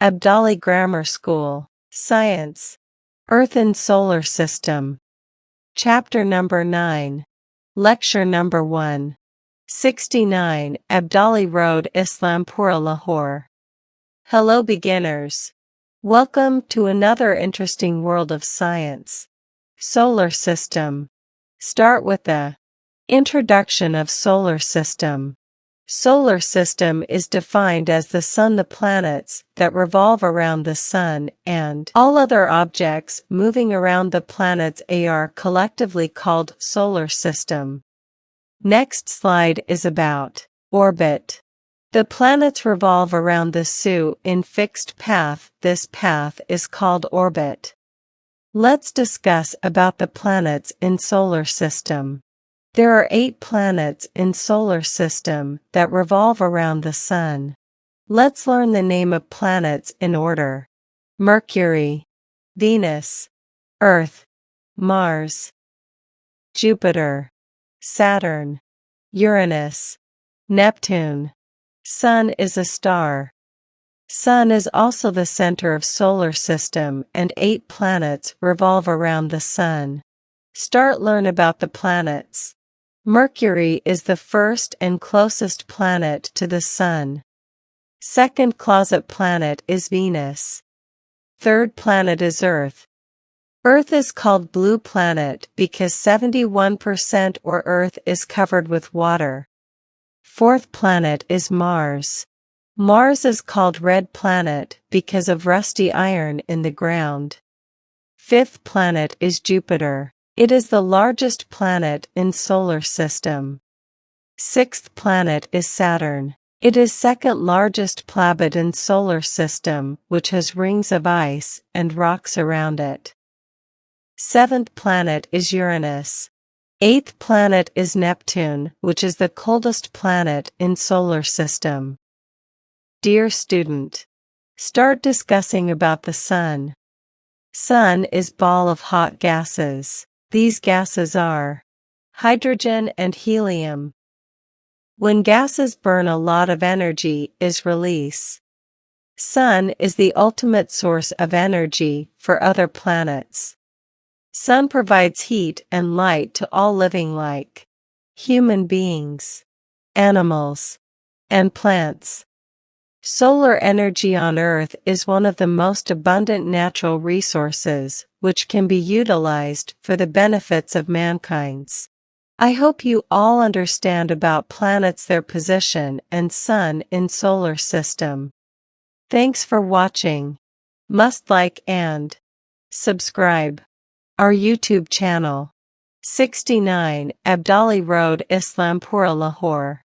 Abdali Grammar School, Science, Earth and Solar System. Chapter number 9. Lecture number 1. 69 Abdali Road, Islampura, Lahore. Hello beginners. Welcome to another interesting world of science. Solar System. Start with the introduction of Solar System. Solar system is defined as the Sun, the planets that revolve around the Sun, and all other objects moving around the planets are collectively called solar system. Next slide is about orbit. The planets revolve around the Sun in fixed path. This path is called orbit. Let's discuss about the planets in solar system. There are 8 planets in solar system that revolve around the Sun. Let's learn the name of planets in order. Mercury, Venus, Earth, Mars, Jupiter, Saturn, Uranus, Neptune. Sun is a star. Sun is also the center of solar system, and 8 planets revolve around the Sun. Learn about the planets. Mercury is the first and closest planet to the Sun. Second closest planet is Venus. Third planet is Earth. Earth is called blue planet because 71% or Earth is covered with water. Fourth planet is Mars. Mars is called red planet because of rusty iron in the ground. Fifth planet is Jupiter. It is the largest planet in solar system. Sixth planet is Saturn. It is second largest planet in solar system, which has rings of ice and rocks around it. Seventh planet is Uranus. Eighth planet is Neptune, which is the coldest planet in solar system. Dear student, start discussing about the Sun. Sun is ball of hot gases. These gases are hydrogen and helium. When gases burn, a lot of energy is released. Sun is the ultimate source of energy for other planets. Sun provides heat and light to all living like human beings, animals, and plants. Solar energy on Earth is one of the most abundant natural resources, which can be utilized for the benefits of mankind. I hope you all understand about planets, their position, and Sun in solar system. Thanks for watching. Must like and subscribe our YouTube channel. 69 Abdali Road, Islampura, Lahore.